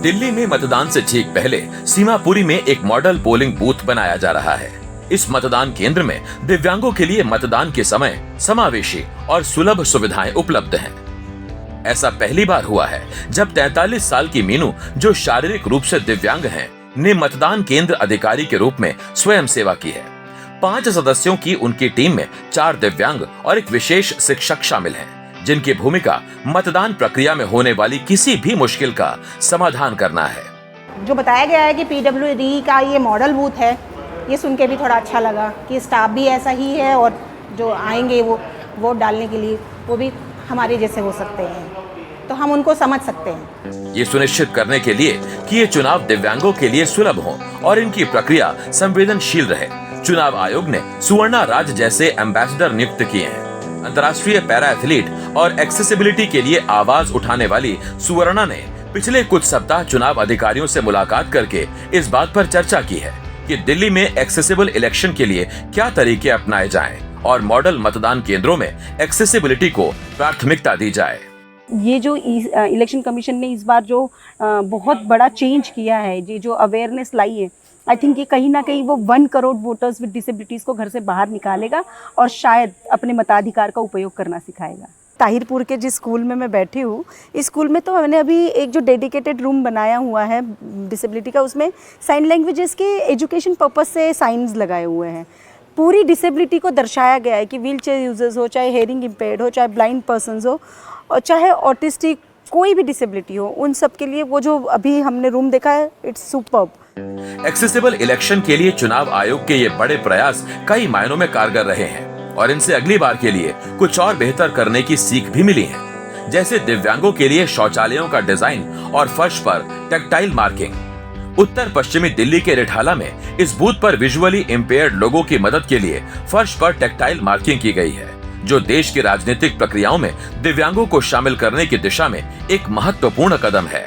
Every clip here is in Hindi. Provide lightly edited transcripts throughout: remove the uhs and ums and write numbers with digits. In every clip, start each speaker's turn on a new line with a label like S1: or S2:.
S1: दिल्ली में मतदान से ठीक पहले सीमापुरी में एक मॉडल पोलिंग बूथ बनाया जा रहा है। इस मतदान केंद्र में दिव्यांगों के लिए मतदान के समय समावेशी और सुलभ सुविधाएं उपलब्ध हैं। ऐसा पहली बार हुआ है जब 43 साल की मीनू, जो शारीरिक रूप से दिव्यांग हैं, ने मतदान केंद्र अधिकारी के रूप में स्वयं सेवा की है। 5 सदस्यों की उनकी टीम में 4 दिव्यांग और एक विशेष शिक्षक शामिल हैं, जिनकी भूमिका मतदान प्रक्रिया में होने वाली किसी भी मुश्किल का समाधान करना है।
S2: जो बताया गया है कि पीडब्ल्यूडी का ये मॉडल बूथ है, ये सुन के भी थोड़ा अच्छा लगा कि स्टाफ भी ऐसा ही है और जो आएंगे वो वोट डालने के लिए वो भी हमारे जैसे हो सकते हैं, तो हम उनको समझ सकते हैं।
S1: ये सुनिश्चित करने के लिए कि ये चुनाव दिव्यांगों के लिए सुलभ हो और इनकी प्रक्रिया संवेदनशील रहे, चुनाव आयोग ने सुवर्णा राज जैसे एम्बेसडर नियुक्त किए हैं। अंतर्राष्ट्रीय पैरा एथलीट और एक्सेसिबिलिटी के लिए आवाज उठाने वाली सुवर्णा ने पिछले कुछ सप्ताह चुनाव अधिकारियों से मुलाकात करके इस बात पर चर्चा की है कि दिल्ली में एक्सेसिबल इलेक्शन के लिए क्या तरीके अपनाए जाएं और मॉडल मतदान केंद्रों में एक्सेसिबिलिटी को प्राथमिकता दी जाए।
S3: ये जो इलेक्शन कमीशन ने इस बार जो बहुत बड़ा चेंज किया है, ये जो अवेयरनेस लाई है, आई थिंक ये कहीं ना कहीं वो 1 करोड़ वोटर्स विद डिसेबिलिटीज़ को घर से बाहर निकालेगा और शायद अपने मताधिकार का उपयोग करना सिखाएगा। ताहिरपुर के जिस स्कूल में मैं बैठी हूँ, इस स्कूल में तो मैंने अभी एक जो डेडिकेटेड रूम बनाया हुआ है डिसेबिलिटी का, उसमें साइन लैंग्वेजेस के एजुकेशन पर्पस से साइंस लगाए हुए हैं। पूरी डिसेबिलिटी को दर्शाया गया है कि व्हील चेयर यूजर्स हो, चाहे हेयरिंग इम्पेयर्ड हो, चाहे ब्लाइंड पर्सनस हो, और चाहे ऑटिस्टिक कोई भी डिसेबिलिटी हो, उन सब के लिए वो जो अभी हमने रूम देखा है, इट्स सुपर्ब।
S1: एक्सेसिबल इलेक्शन के लिए चुनाव आयोग के ये बड़े प्रयास कई मायनों में कारगर रहे हैं और इनसे अगली बार के लिए कुछ और बेहतर करने की सीख भी मिली है, जैसे दिव्यांगों के लिए शौचालयों का डिजाइन और फर्श पर टेक्टाइल मार्किंग। उत्तर पश्चिमी दिल्ली के रिठाला में इस बूथ पर विजुअली इम्पेयर्ड लोगों की मदद के लिए फर्श पर टेक्टाइल मार्किंग की गई है, जो देश की राजनीतिक प्रक्रियाओं में दिव्यांगों को शामिल करने की दिशा में एक महत्वपूर्ण कदम है।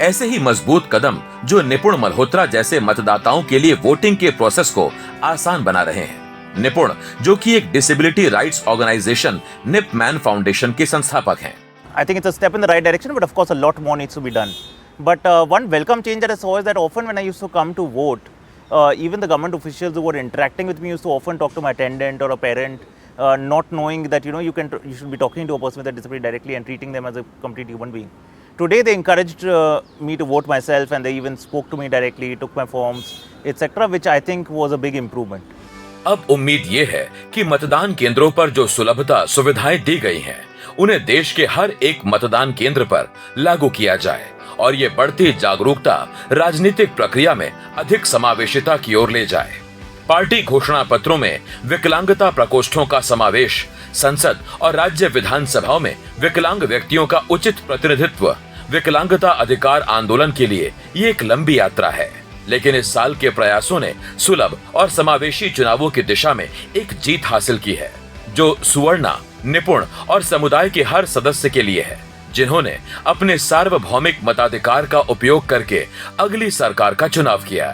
S1: ऐसे ही मजबूत कदम जो निपुण मल्होत्रा जैसे मतदाताओं के लिए वोटिंग के प्रोसेस को आसान बना रहे हैं। निपुण, जो कि एक डिसेबिलिटी राइट्स ऑर्गेनाइजेशन निप मैन फाउंडेशन के संस्थापक हैं।
S4: I think it's a step in the right direction, but of course a lot more needs to be done. But one welcome change that I saw is that often when I used to come to vote, even the government officials who were interacting with me used to often talk to my attendant or a parent, not knowing that you should be talking to a person with a disability directly and treating them as a complete human being. Today they encouraged me to vote myself, and they even spoke to me directly, took my forms, etc., which I think was a big improvement.
S1: अब उम्मीद ये है कि मतदान केंद्रों पर जो सुलभता सुविधाएं दी गई हैं, उन्हें देश के हर एक मतदान केंद्र पर लागू किया जाए और ये बढ़ती जागरूकता राजनीतिक प्रक्रिया में अधिक समावेशिता की ओर ले जाए। पार्टी घोषणा पत्रों में विकलांगता प्रकोष्ठों का समावेश, संसद और राज्य विधानसभाओं में विकलांग व्यक्तियों का उचित प्रतिनिधित्व, विकलांगता अधिकार आंदोलन के लिए ये एक लंबी यात्रा है, लेकिन इस साल के प्रयासों ने सुलभ और समावेशी चुनावों की दिशा में एक जीत हासिल की है, जो सुवर्णा, निपुण और समुदाय के हर सदस्य के लिए है, जिन्होंने अपने सार्वभौमिक मताधिकार का उपयोग करके अगली सरकार का चुनाव किया।